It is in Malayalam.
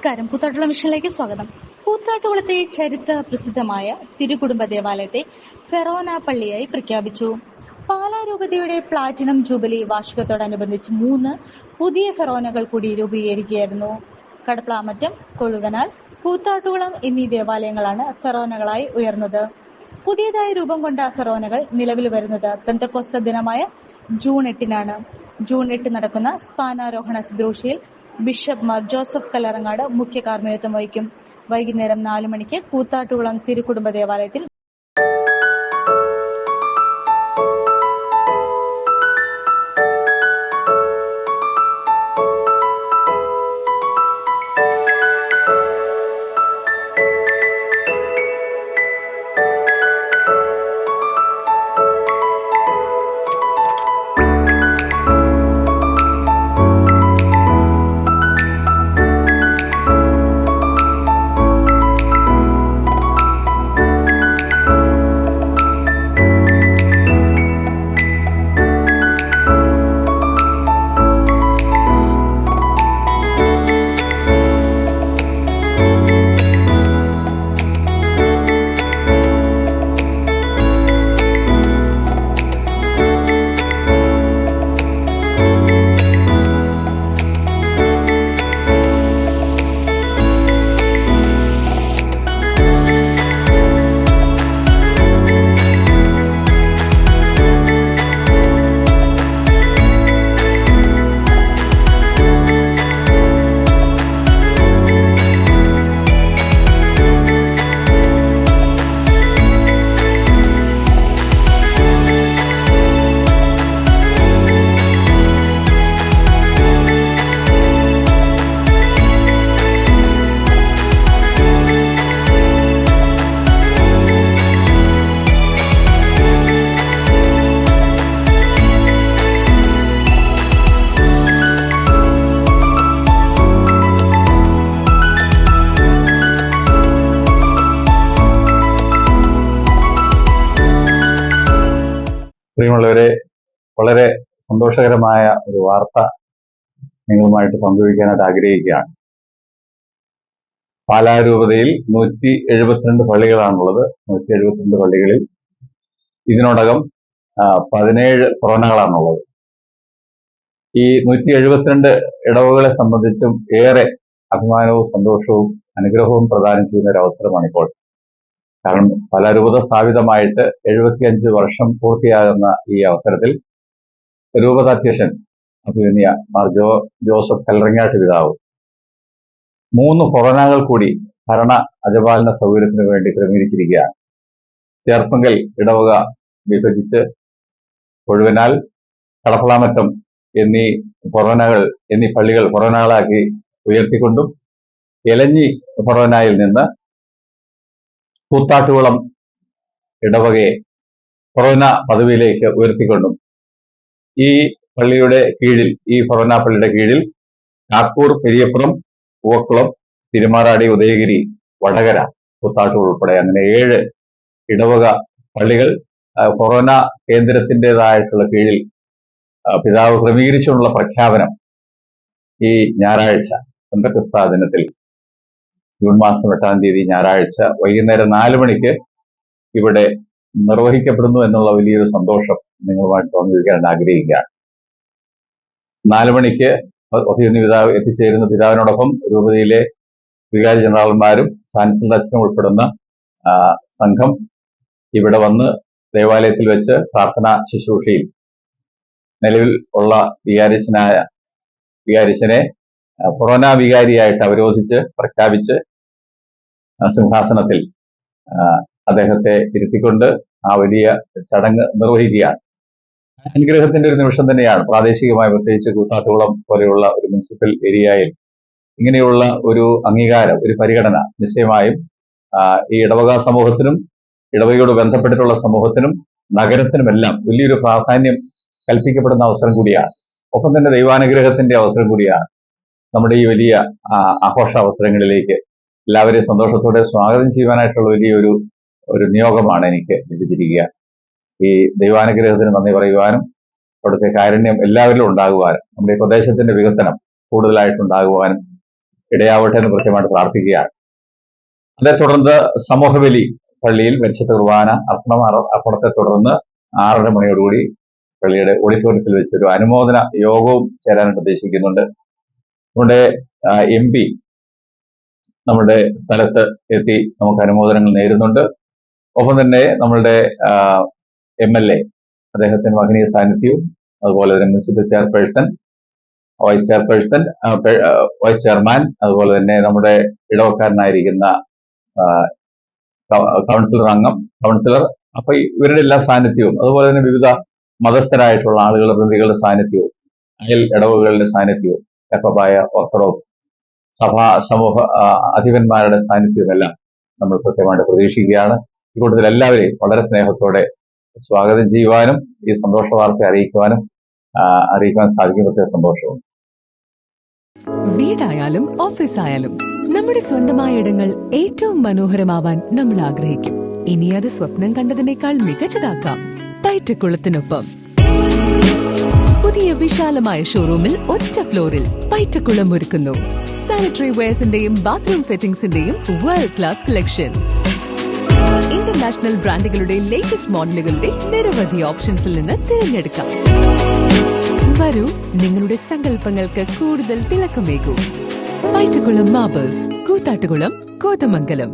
നമസ്കാരം. കൂത്താട്ടുകുളം മിഷനിലേക്ക് സ്വാഗതം. കൂത്താട്ടുകുളത്തെ ചരിത്ര പ്രസിദ്ധമായ തിരുകുടുംബ ദേവാലയത്തെ ഫെറോന പള്ളിയായി പ്രഖ്യാപിച്ചു. പാലാരൂപതയുടെ പ്ലാറ്റിനം ജൂബിലി വാർഷികത്തോടനുബന്ധിച്ച് 3 പുതിയ ഫെറോനകൾ കൂടി രൂപീകരിക്കുകയായിരുന്നു. കടപ്ലാമറ്റം, കൊഴുവനാൽ, കൂത്താട്ടുകുളം എന്നീ ദേവാലയങ്ങളാണ് ഫെറോനകളായി ഉയർന്നത്. പുതിയതായി രൂപം കൊണ്ട ഫെറോനകൾ നിലവിൽ വരുന്നത് പെന്തക്കോസ്ത് ദിനമായ ജൂൺ 8-നാണ്. ജൂൺ 8 നടക്കുന്ന സ്ഥാനാരോഹണ ശുശ്രൂഷയിൽ ബിഷപ്പ് മാർ ജോസഫ് കല്ലറങ്ങാട് മുഖ്യ കാർമ്മികത്വം വഹിക്കും. വൈകുന്നേരം 4 മണിക്ക് കൂത്താട്ടുകുളം തിരുകുടുംബ ദേവാലയത്തിൽ പ്രിയമുള്ളവരെ, വളരെ സന്തോഷകരമായ ഒരു വാർത്ത നിങ്ങളുമായിട്ട് പങ്കുവയ്ക്കാനായിട്ട് ആഗ്രഹിക്കുകയാണ്. പാലാരൂപതയിൽ 172 പള്ളികളാണുള്ളത്. 172 പള്ളികളിൽ ഇതിനോടകം 17 ഫെറോനകളാണുള്ളത്. ഈ 172 ഇടവകളെ സംബന്ധിച്ചും ഏറെ അഭിമാനവും സന്തോഷവും അനുഗ്രഹവും പ്രദാനം ചെയ്യുന്ന ഒരു അവസരമാണിപ്പോൾ. കാരണം പാലാരൂപത സ്ഥാപിതമായിട്ട് 75 വർഷം പൂർത്തിയാകുന്ന ഈ അവസരത്തിൽ രൂപതാധ്യക്ഷൻ അഭിമന്യ മാർ ജോസഫ് കല്ലറങ്ങാട്ട് പിതാവ് 3 ഫെറോനകൾ കൂടി ഭരണ അജപാലന സൗകര്യത്തിന് വേണ്ടി ക്രമീകരിച്ചിരിക്കുകയാണ്. ചേർപ്പങ്കൽ ഇടവക വിഭജിച്ച് കൊഴുവനാൽ, കടപ്ലാമറ്റം എന്നീ പള്ളികൾ ഫെറോനകളാക്കി ഉയർത്തിക്കൊണ്ടും എലഞ്ഞി ഫെറോനയിൽ നിന്ന് കൂത്താട്ടുകുളം ഇടവകയെ ഫെറോന പദവിയിലേക്ക് ഉയർത്തിക്കൊണ്ടും ഈ പള്ളിയുടെ കീഴിൽ, ഈ ഫെറോന പള്ളിയുടെ കീഴിൽ കാക്കൂർ, പെരിയപ്പുറം, പൂവക്കുളം, തിരുമാറാടി, ഉദയഗിരി, വടകര, കൂത്താട്ടുകുളം ഉൾപ്പെടെ അങ്ങനെ 7 ഇടവക പള്ളികൾ ഫെറോന കേന്ദ്രത്തിൻ്റെതായിട്ടുള്ള കീഴിൽ പിതാവ് ക്രമീകരിച്ചുള്ള പ്രഖ്യാപനം ഈ ഞായറാഴ്ച പെന്തക്കോസ്ത് ദിനത്തിൽ ജൂൺ മാസം 8-ാം തീയതി ഞായറാഴ്ച വൈകുന്നേരം 4 മണിക്ക് ഇവിടെ നിർവഹിക്കപ്പെടുന്നു എന്നുള്ള വലിയൊരു സന്തോഷം നിങ്ങളുമായിട്ട് പങ്കുവയ്ക്കാൻ ആഗ്രഹിക്കുകയാണ്. 4 മണിക്ക് പിതാവ് എത്തിച്ചേരുന്ന പിതാവിനോടൊപ്പം രൂപതയിലെ വികാരി ജനറൽമാരും ചാൻസലർ അച്ഛനും ഉൾപ്പെടുന്ന സംഘം ഇവിടെ വന്ന് ദേവാലയത്തിൽ വെച്ച് പ്രാർത്ഥനാ ശുശ്രൂഷയിൽ നിലവിൽ ഉള്ള വികാരിച്ചനെ ഫെറോന വികാരിയായിട്ട് അവരോധിച്ച് പ്രഖ്യാപിച്ച് സിംഹാസനത്തിൽ അദ്ദേഹത്തെ ഇരുത്തിക്കൊണ്ട് ആ വലിയ ചടങ്ങ് നിർവഹിക്കുകയാണ്. അനുഗ്രഹത്തിന്റെ ഒരു നിമിഷം തന്നെയാണ്. പ്രാദേശികമായി പ്രത്യേകിച്ച് കൂത്താട്ടുകുളം പോലെയുള്ള ഒരു മുനിസിപ്പൽ ഏരിയയിൽ ഇങ്ങനെയുള്ള ഒരു അംഗീകാരം, ഒരു പരിഗണന നിശ്ചയമായും ഈ ഇടവക സമൂഹത്തിനും ഇടവകയോട് ബന്ധപ്പെട്ടിട്ടുള്ള സമൂഹത്തിനും നഗരത്തിനുമെല്ലാം വലിയൊരു പ്രാധാന്യം കൽപ്പിക്കപ്പെടുന്ന അവസരം കൂടിയാണ്. ഒപ്പം തന്നെ ദൈവാനുഗ്രഹത്തിന്റെ അവസരം കൂടിയാണ്. നമ്മുടെ ഈ വലിയ ആഘോഷ അവസരങ്ങളിലേക്ക് എല്ലാവരെയും സന്തോഷത്തോടെ സ്വാഗതം ചെയ്യുവാനായിട്ടുള്ള വലിയൊരു നിയോഗമാണ് എനിക്ക് ലഭിച്ചിരിക്കുക. ഈ ദൈവാനുഗ്രഹത്തിന് നന്ദി പറയുവാനും അവിടുത്തെ കാരുണ്യം എല്ലാവരിലും ഉണ്ടാകുവാനും നമ്മുടെ പ്രദേശത്തിന്റെ വികസനം കൂടുതലായിട്ടുണ്ടാകുവാനും ഇടയാവട്ടെ എന്ന് കൃത്യമായിട്ട് പ്രാർത്ഥിക്കുകയാണ്. അതേ തുടർന്ന് സമൂഹബലി പള്ളിയിൽ പരിശുദ്ധ കുർബാന അർപ്പണത്തെ തുടർന്ന് 6:30 മണിയോടുകൂടി പള്ളിയുടെ ഓഡിറ്റോറിയത്തിൽ വെച്ച് ഒരു അനുമോദന യോഗവും ചേരാനായിട്ട് ഉദ്ദേശിക്കുന്നുണ്ട്. നമ്മുടെ MP നമ്മുടെ സ്ഥലത്ത് എത്തി നമുക്ക് അനുമോദനങ്ങൾ നേരുന്നുണ്ട്. ഒപ്പം തന്നെ നമ്മളുടെ MLA അദ്ദേഹത്തിന് മഹനീയ സാന്നിധ്യവും, അതുപോലെ തന്നെ മുനിസിപ്പൽ ചെയർപേഴ്സൺ, വൈസ് ചെയർമാൻ, അതുപോലെ തന്നെ നമ്മുടെ ഇടവക്കാരനായിരിക്കുന്ന കൗൺസിലർ, അപ്പൊ ഇവരുടെ എല്ലാ സാന്നിധ്യവും, അതുപോലെ തന്നെ വിവിധ മതസ്ഥരായിട്ടുള്ള ആളുകളുടെ പ്രതികളുടെ സാന്നിധ്യവും, അയൽ ഇടവകളുടെ സാന്നിധ്യവും, യഹോവയായ ഓർത്തഡോക്സ് സമൂഹ അധിപന്മാരുടെ സാന്നിധ്യവുമെല്ലാം നമ്മൾ കൃത്യമായിട്ട് പ്രതീക്ഷിക്കുകയാണ്. ഇക്കൂട്ടത്തിൽ എല്ലാവരെയും വളരെ സ്നേഹത്തോടെ സ്വാഗതം ചെയ്യുവാനും ഈ സന്തോഷ വാർത്ത അറിയിക്കുവാൻ സാധിക്കും. പ്രത്യേക സന്തോഷവും. വീടായാലും ഓഫീസായാലും നമ്മുടെ സ്വന്തമായ ഇടങ്ങൾ ഏറ്റവും മനോഹരമാവാൻ നമ്മൾ ആഗ്രഹിക്കും. ഇനി അത് സ്വപ്നം കണ്ടതിനേക്കാൾ മികച്ചതാക്കാം പൈറ്റക്കുളത്തിനൊപ്പം. പുതിയ വിശാലമായ ഷോറൂമിൽ ഒറ്റ ഫ്ലോറിൽ പൈറ്റക്കുളം ഒരുക്കുന്നു സാനിറ്ററി വെയർസിന്റെയും ബാത്റൂം ഫിറ്റിംഗ്സിന്റെയും വേൾഡ് ക്ലാസ് കളക്ഷൻ. ഇന്റർനാഷണൽ ബ്രാൻഡുകളുടെ ലേറ്റസ്റ്റ് മോഡലുകളുടെ നിരവധി ഓപ്ഷൻസിൽ നിന്ന് തിരഞ്ഞെടുക്കാം. വരൂ, നിങ്ങളുടെ സങ്കല്പങ്ങൾക്ക് കൂടുതൽ തിളക്കമേകൂ. പൈറ്റക്കുളം മാർബിൾസ്, കൂത്താട്ടുകുളം, കോതമംഗലം.